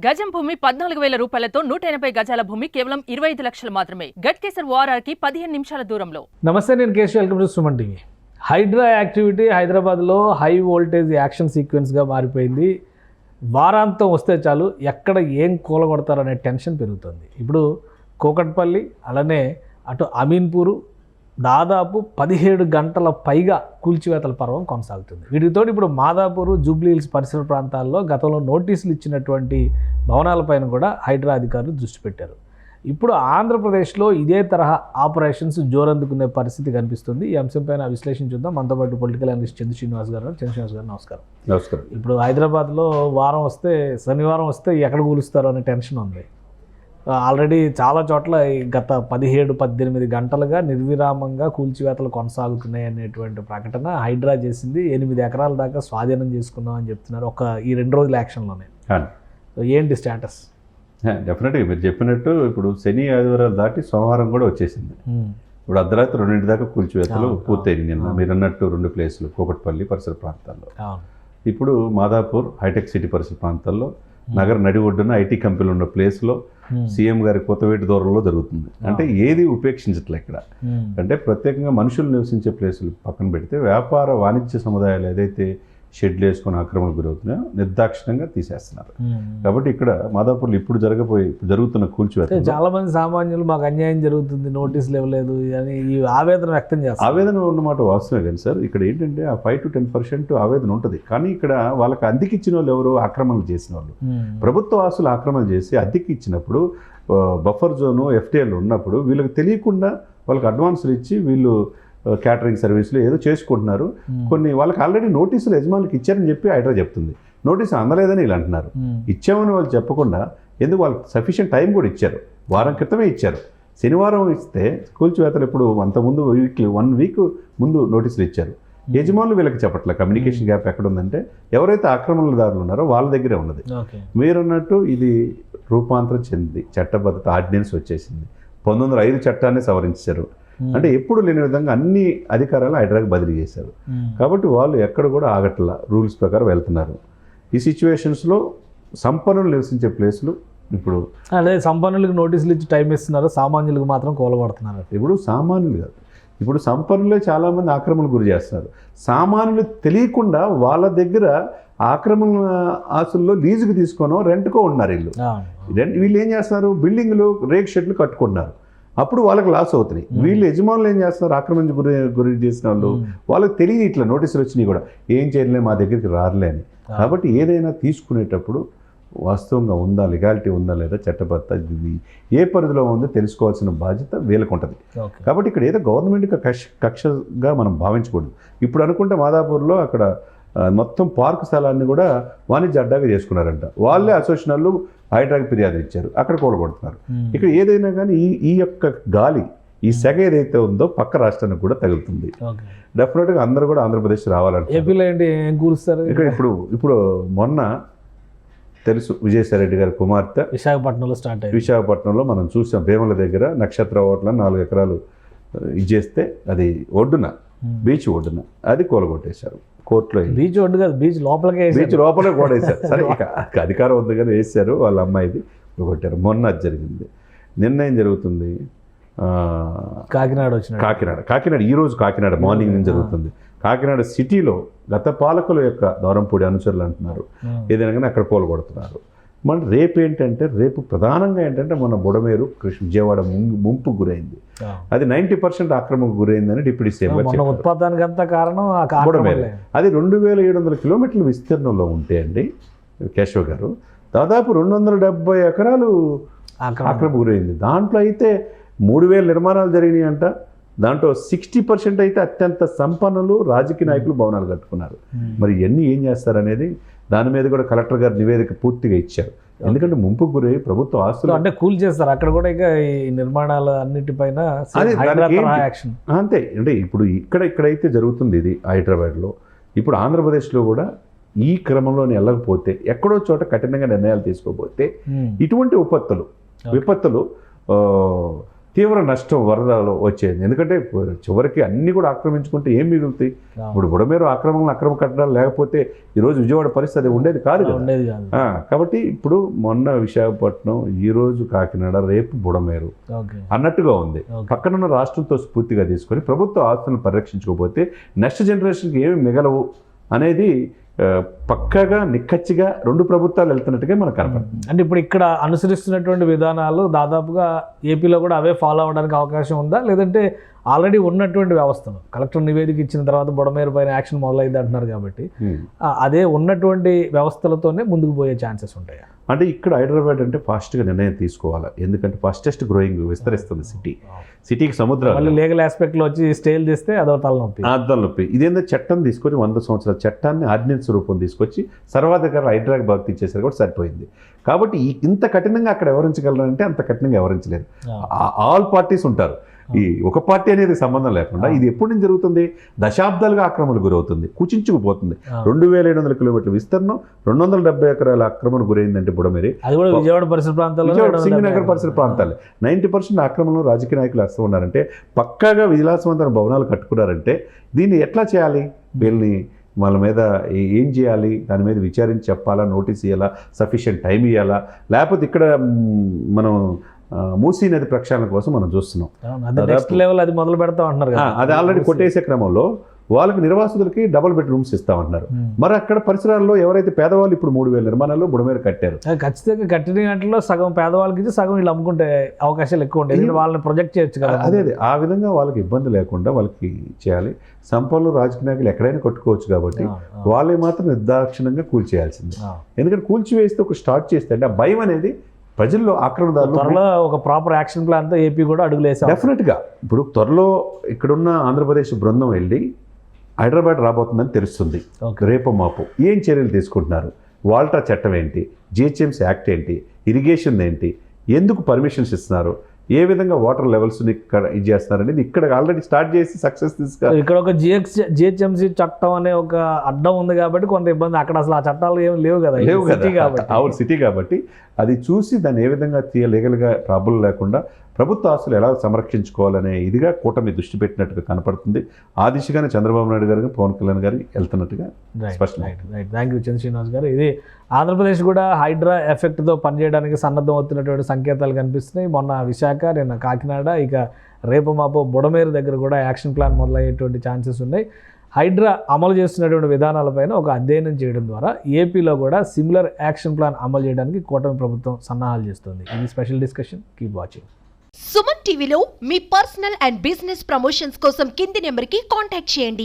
గజం భూమి 14,000 రూపాయలతో 180 గజాల భూమి కేవలం 25 లక్షలు మాత్రమే. గట్కేసర్ వారానికి 15 నిమిషాల దూరంలో. నమస్తే, నేను Keshav. Welcome to Suman TV. Hydraa activity హైదరాబాద్లో హై వోల్టేజ్ యాక్షన్ సీక్వెన్స్గా మారిపోయింది. వారాంతం వస్తే చాలు ఎక్కడ ఏం కూలగొడతారనే టెన్షన్ పెరుగుతుంది. ఇప్పుడు కూకట్పల్లి, అలానే అటు అమీన్పూరు దాదాపు 17 గంటల పైగా కూల్చివేతల పర్వం కొనసాగుతుంది. వీటితో ఇప్పుడు మాదాపూరు, జూబ్లీ హిల్స్ పరిసర ప్రాంతాల్లో గతంలో నోటీసులు ఇచ్చినటువంటి భవనాలపైన కూడా హైడ్రా అధికారులు దృష్టి పెట్టారు. ఇప్పుడు ఆంధ్రప్రదేశ్లో ఇదే తరహా ఆపరేషన్స్ జోరందుకునే పరిస్థితి కనిపిస్తుంది. ఈ అంశంపైన విశ్లేషణ చూద్దాం. మనతో పాటు పొలిటికల్ అనలిస్ట్ చంద్ర శ్రీనివాస్ గారు. చంద్ర శ్రీనివాస్ గారు నమస్కారం. నమస్కారం. ఇప్పుడు హైదరాబాద్లో వారం వస్తే, శనివారం వస్తే ఎక్కడ కూలుస్తారో అనే టెన్షన్ ఉంది. ఆల్రెడీ చాలా చోట్ల గత 17-18 గంటలుగా నిర్విరామంగా కూల్చివేతలు కొనసాగుతున్నాయి అనేటువంటి ప్రకటన హైడ్రా చేసింది. 8 ఎకరాల దాకా స్వాధీనం చేసుకున్నాం అని చెప్తున్నారు ఈ 2 రోజుల యాక్షన్లోనే. ఏంటి స్టేటస్? డెఫినెట్గా మీరు చెప్పినట్టు ఇప్పుడు శని, ఆదివారాలు దాటి సోమవారం కూడా వచ్చేసింది. ఇప్పుడు అర్ధరాత్రి 2 దాకా కూల్చివేతలు పూర్తయింది. నిన్న మీరు అన్నట్టు 2 ప్లేసులు కూకట్పల్లి పరిసర ప్రాంతాల్లో, ఇప్పుడు మాదాపూర్ హైటెక్ సిటీ పరిసర ప్రాంతాల్లో, నగర నడి ఒడ్డున ఐటీ కంపెనీలు ఉన్న ప్లేస్లో సీఎం గారి కొత్తవేటి దూరంలో జరుగుతుంది. అంటే ఏది ఉపేక్షించట్లే ఇక్కడ. అంటే ప్రత్యేకంగా మనుషులు నివసించే ప్లేసులు పక్కన పెడితే వ్యాపార వాణిజ్య సముదాయాలు ఏదైతే షెడ్లు వేసుకొని ఆక్రమణకు గురవుతున్నాయో నిర్దాక్షిణ్యంగా తీసేస్తున్నారు. కాబట్టి ఇక్కడ మాదాపూర్లో ఇప్పుడు జరుగుతున్న కూల్చివేత చాలా మంది సామాన్యులు మాకు అన్యాయం జరుగుతుంది, నోటీసులు ఇవ్వలేదు అని ఈ ఆవేదన వ్యక్తం చేస్తారు. ఆవేదన ఉన్నమాట వాస్తవమే కానీ సార్, ఇక్కడ ఏంటంటే ఆ 5-10% ఆవేదన ఉంటుంది. కానీ ఇక్కడ వాళ్ళకి అద్దెకి ఇచ్చిన వాళ్ళు ఎవరు? ఆక్రమణలు చేసిన వాళ్ళు. ప్రభుత్వ ఆస్తులు ఆక్రమణ చేసి అద్దెకి ఇచ్చినప్పుడు బఫర్ జోను, ఎఫ్టీఎల్ ఉన్నప్పుడు వీళ్ళకి తెలియకుండా వాళ్ళకి అడ్వాన్సులు ఇచ్చి వీళ్ళు క్యాటరింగ్ సర్వీసులు ఏదో చేసుకుంటున్నారు. కొన్ని వాళ్ళకి ఆల్రెడీ నోటీసులు యజమానులకు ఇచ్చారని చెప్పి హైడ్రా చెప్తుంది. నోటీసులు అందలేదని వీళ్ళు అంటున్నారు. ఇచ్చామని వాళ్ళు చెప్పకుండా, ఎందుకు వాళ్ళకి సఫిషియెంట్ టైం కూడా ఇచ్చారు. వారం క్రితమే ఇచ్చారు. శనివారం ఇస్తే కూల్చివేతలు ఇప్పుడు అంతకుముందు 1 వీక్ ముందు నోటీసులు ఇచ్చారు. యజమానులు వీళ్ళకి చెప్పట్లే. కమ్యూనికేషన్ గ్యాప్ ఎక్కడ ఉందంటే ఎవరైతే ఆక్రమణదారులు ఉన్నారో వాళ్ళ దగ్గరే ఉన్నది. మీరన్నట్టు ఇది రూపాంతరం చెంది చట్టబద్ధత ఆర్డినెన్స్ వచ్చేసింది. 1905 చట్టాన్ని సవరించారు. అంటే ఎప్పుడు లేని విధంగా అన్ని అధికారాలు హైడ్రాకి బదిలీ చేశారు. కాబట్టి వాళ్ళు ఎక్కడ కూడా ఆగట్ల, రూల్స్ ప్రకారం వెళ్తున్నారు. ఈ సిచ్యువేషన్స్లో సంపన్నులు నివసించే ప్లేసులు ఇప్పుడు అదే సంపన్నులకు నోటీసులు ఇచ్చి టైం ఇస్తున్నారు, సామాన్యులకు మాత్రం కూలగొడుతున్నారు. ఇప్పుడు సామాన్యులు కాదు, ఇప్పుడు సంపన్నులే చాలామంది ఆక్రమణకు గురి చేస్తున్నారు. సామాన్యులు తెలియకుండా వాళ్ళ దగ్గర ఆక్రమణ ఆస్తుల్లో లీజుకు తీసుకోనో రెంట్కో ఉన్నారు. వీళ్ళు ఏం చేస్తున్నారు? బిల్డింగ్లు, రేక్ షెడ్లు కట్టుకుంటున్నారు. అప్పుడు వాళ్ళకి లాస్ అవుతున్నాయి. వీళ్ళు యజమానులు ఏం చేస్తున్నారు? ఆక్రమణ గురి చేసిన వాళ్ళు, వాళ్ళకి తెలియదు ఇట్లా నోటీసులు వచ్చినాయి కూడా, ఏం చేయలే, మా దగ్గరికి రారులే అని. కాబట్టి ఏదైనా తీసుకునేటప్పుడు వాస్తవంగా ఉందా, లీగాలిటీ ఉందా లేదా, చట్టబద్ధత ఇది ఏ పరిధిలో ఉందో తెలుసుకోవాల్సిన బాధ్యత వీళ్ళకు ఉంటుంది. కాబట్టి ఇక్కడ ఏదో గవర్నమెంట్కి కక్షగా మనం భావించకూడదు. ఇప్పుడు అనుకుంటే మాదాపూర్లో అక్కడ మొత్తం పార్క్ స్థలాన్ని కూడా వాణిజ్య అడ్డాగా చేసుకున్నారంట. వాళ్ళే అసోసియేషన్ వాళ్ళు హైడ్రాకి ఫిర్యాదు ఇచ్చారు, అక్కడ కూలగొడుతున్నారు. ఇక్కడ ఏదైనా కానీ ఈ యొక్క గాలి, ఈ సెగ ఏదైతే ఉందో పక్క రాష్ట్రానికి కూడా తగులుతుంది. డెఫినెట్గా అందరూ కూడా ఆంధ్రప్రదేశ్ రావాలంటే ఏపీలో ఏంటి ఏం కూలుస్తారు? ఇక్కడ ఇప్పుడు మొన్న తెలుసు, విజయసాయిరెడ్డి గారి కుమార్తె విశాఖపట్నంలో స్టార్ట్ అయ్యింది. విశాఖపట్నంలో మనం చూసాం, భీమల దగ్గర నక్షత్ర హోటల్ 4 ఎకరాలు ఇచ్చేస్తే అది ఒడ్డున, బీచ్ ఒడ్డున అది కూలగొట్టేశారు. కోర్టులో బీచ్ ఒడ్డు కాదు, బీచ్ లోపలికే, బీచ్ లోపలే కూడా వేశారు. సరే, ఇక అధికారం ఉంది కానీ వేశారు. వాళ్ళ అమ్మాయిది కొట్టారు. మొన్న అది జరిగింది. నిర్ణయం జరుగుతుంది కాకినాడ ఈరోజు కాకినాడ మార్నింగ్ నుంచి జరుగుతుంది. కాకినాడ సిటీలో గత పాలకుల యొక్క దూరంపూడి అనుచరులు అంటున్నారు ఏదైనా కానీ అక్కడ కూలగొడుతున్నారు. మన రేపు ఏంటంటే, రేపు ప్రధానంగా ఏంటంటే మన బుడమేరు, విజయవాడ ముంపు గురైంది. అది 90% ఆక్రమణకు గురైందని డిప్యూటీ సీఎం గారు ఉత్పాదనకంతా కారణం బుడమేరు. అది 2700 కిలోమీటర్ల విస్తీర్ణంలో ఉంటే అండి కేశవ్ గారు, దాదాపు 270 ఎకరాలు ఆక్రమణ గురైంది. దాంట్లో అయితే 3000 నిర్మాణాలు జరిగినాయి అంట. దాంట్లో 60% అయితే అత్యంత సంపన్నులు, రాజకీయ నాయకులు భవనాలు కట్టుకున్నారు. మరి ఇవన్నీ ఏం చేస్తారనేది దాని మీద కూడా కలెక్టర్ గారు నివేదిక పూర్తిగా ఇచ్చారు. ఎందుకంటే ముంపు గురై ప్రభుత్వ ఆస్తులు అంటే కూల్ చేస్తారు అక్కడ కూడా. ఇక ఈ నిర్మాణాలు అన్నిటిపైన అంతే. అంటే ఇప్పుడు ఇక్కడైతే జరుగుతుంది ఇది హైదరాబాద్లో. ఇప్పుడు ఆంధ్రప్రదేశ్లో కూడా ఈ క్రమంలోనే వెళ్ళకపోతే, ఎక్కడో చోట కఠినంగా నిర్ణయాలు తీసుకోకపోతే ఇటువంటి విపత్తులు తీవ్ర నష్టం వరదలో వచ్చేది. ఎందుకంటే చివరికి అన్నీ కూడా ఆక్రమించుకుంటే ఏం మిగులుతాయి? ఇప్పుడు బుడమేరు ఆక్రమణ అక్రమ కట్టడాలు లేకపోతే ఈరోజు విజయవాడ పరిస్థితి ఉండేది కాదు కదా. ఉండేది కాదు. కాబట్టి ఇప్పుడు మొన్న విశాఖపట్నం, ఈరోజు కాకినాడ, రేపు బుడమేరు అన్నట్టుగా ఉంది. పక్కనున్న రాష్ట్రంతో స్ఫూర్తిగా తీసుకొని ప్రభుత్వ ఆస్తులను పరిరక్షించకపోతే నెక్స్ట్ జనరేషన్కి ఏమి మిగలవు అనేది పక్కగా నిక్కచ్చిగా రెండు ప్రభుత్వాలు వెళ్తున్నట్టుగా మనకు కనపడుతుంది. అంటే ఇప్పుడు ఇక్కడ అనుసరిస్తున్నటువంటి విధానాలు దాదాపుగా ఏపీలో కూడా అవే ఫాలో అవ్వడానికి అవకాశం ఉందా, లేదంటే ఆల్రెడీ ఉన్నటువంటి వ్యవస్థను కలెక్టర్ నివేదిక ఇచ్చిన తర్వాత బుడమేరు పైన యాక్షన్ మొదలైంది అంటున్నారు కాబట్టి అదే ఉన్నటువంటి వ్యవస్థలతోనే ముందుకు పోయే ఛాన్సెస్ ఉంటాయా? అంటే ఇక్కడ హైదరాబాద్ అంటే ఫాస్ట్గా నిర్ణయం తీసుకోవాలి. ఎందుకంటే ఫాస్టెస్ట్ గ్రోయింగ్ విస్తరిస్తుంది సిటీకి సముద్రం. మళ్ళీ లీగల్ ఆస్పెక్ట్లో వచ్చి స్టేల్ చేస్తే అదో తలనొప్పి. ఇదేందో చట్టం తీసుకొని 100 సంవత్సరాల చట్టాన్ని ఆర్డినెన్స్ రూపం తీసుకొచ్చి సర్వాధికారులు హైదరాబాద్ బాగా ఇచ్చేసరికి కూడా సరిపోయింది. కాబట్టి ఇంత కఠినంగా అక్కడ వ్యవహరించగలరంటే అంత కఠినంగా వ్యవహరించలేరు. ఆల్ పార్టీస్ ఉంటారు. ఈ ఒక పార్టీ అనేది సంబంధం లేకుండా ఇది ఎప్పటి నుంచి జరుగుతుంది? దశాబ్దాలుగా ఆక్రమణకు గురవుతుంది, కుచించుకుపోతుంది. 2700 కిలోమీటర్ల విస్తీర్ణం, 270 ఎకరాల ఆక్రమణ గురైందంటే బుడమేరి. అది కూడా విజయవాడ పరిసర ప్రాంతాల్లో, సింగనగర్ పరిసర ప్రాంతాలు 90% ఆక్రమణలో రాజకీయ నాయకులు వస్తూ ఉన్నారంటే, పక్కాగా విలాసవంతమైన భవనాలు కట్టుకున్నారంటే దీన్ని ఎట్లా చేయాలి? వీళ్ళని వాళ్ళ మీద ఏం చేయాలి? దాని మీద విచారించి చెప్పాలా, నోటీస్ ఇవ్వాలా, సఫిషియెంట్ టైం ఇవ్వాలా? లేకపోతే ఇక్కడ మనం మూసీ నది ప్రక్షాళన కోసం మనం చూస్తున్నాం. అది మొదలు పెడతాం అంటున్నారు. అది ఆల్రెడీ కొట్టేసే క్రమంలో వాళ్ళకి నిర్వాసితులకి డబుల్ బెడ్రూమ్స్ ఇస్తామంటున్నారు. మరి అక్కడ పరిసరాల్లో ఎవరైతే పేదవాళ్ళు ఇప్పుడు 3000 నిర్మాణాలు బుడమేరు కట్టారు. ఖచ్చితంగా కట్టిన గంటలో సగం పేదవాళ్ళకి ఇచ్చి సగం వీళ్ళు అమ్ముకుంటే అవకాశాలు ఎక్కువ ఉంటాయి. వాళ్ళని ప్రొజెక్ట్ చేయొచ్చు కదా. అదే ఆ విధంగా వాళ్ళకి ఇబ్బంది లేకుండా వాళ్ళకి చేయాలి. సంపన్నులు రాజకీయ నాయకులు ఎక్కడైనా కట్టుకోవచ్చు కాబట్టి వాళ్ళే మాత్రం నిర్దాక్షిణ్యంగా కూల్చేయాల్సిందే. ఎందుకంటే కూల్చివేస్తే ఒక స్టార్ట్ చేస్తే అంటే ఆ భయం అనేది ప్రజల్లో ఆక్రమణదారులు త్వరలో ఒక ప్రాపర్ యాక్షన్ ప్లాన్తో ఏపీ కూడా అడుగులేసాం డెఫినెట్గా. ఇప్పుడు త్వరలో ఇక్కడున్న ఆంధ్రప్రదేశ్ బృందం వెళ్ళి హైదరాబాద్ రాబోతుందని తెలుస్తుంది. రేపు మాపు ఏం చర్యలు తీసుకుంటున్నారు? వాల్టా చట్టం ఏంటి? జిహెచ్ఎంసీ యాక్ట్ ఏంటి? ఇరిగేషన్ ఏంటి? ఎందుకు పర్మిషన్స్ ఇస్తున్నారు? ఏ విధంగా వాటర్ లెవెల్స్ని ఇక్కడ ఇది చేస్తున్నారు అనేది ఇక్కడ ఆల్రెడీ స్టార్ట్ చేసి సక్సెస్ తీసుకు. ఇక్కడ ఒక జిహెచ్ఎంసీ చట్టం అనే ఒక అడ్డం ఉంది కాబట్టి కొంత ఇబ్బంది. అక్కడ అసలు ఆ చట్టాలు ఏమి లేవు కదా. అవును, సిటీ కాబట్టి అది చూసి దాన్ని ఏ విధంగా లీగల్గా ప్రాబ్లం లేకుండా ప్రభుత్వ ఆస్తులు ఎలా సంరక్షించుకోవాలనే ఇదిగా కూటమి దృష్టి పెట్టినట్టుగా కనపడుతుంది. ఆ దిశగానే చంద్రబాబు నాయుడు గారు, పవన్ కళ్యాణ్ గారు వెళ్తున్నట్టుగా స్పష్టం. థ్యాంక్ యూ చంద్ర శ్రీనివాస్ గారు. ఇది ఆంధ్రప్రదేశ్ కూడా హైడ్రా ఎఫెక్ట్తో పనిచేయడానికి సన్నద్ధం అవుతున్నటువంటి సంకేతాలు కనిపిస్తున్నాయి. మొన్న విశాఖ, నిన్న కాకినాడ, ఇక రేపు మాపో బుడమేరు దగ్గర కూడా యాక్షన్ ప్లాన్ మొదలయ్యేటువంటి ఛాన్సెస్ ఉన్నాయి. హైడ్రా అమలు చేస్తున్నటువంటి విధానాలపైన ఒక అధ్యయనం చేయడం ద్వారా ఏపీలో కూడా సిమిలర్ యాక్షన్ ప్లాన్ అమలు చేయడానికి కూటమి ప్రభుత్వం సన్నాహాలు చేస్తుంది. ఇది special discussion. Keep watching. Suman టీవీలో మీ పర్సనల్ అండ్ బిజినెస్ ప్రమోషన్స్ కోసం కింది నెంబర్కి కాంటాక్ట్ చేయండి.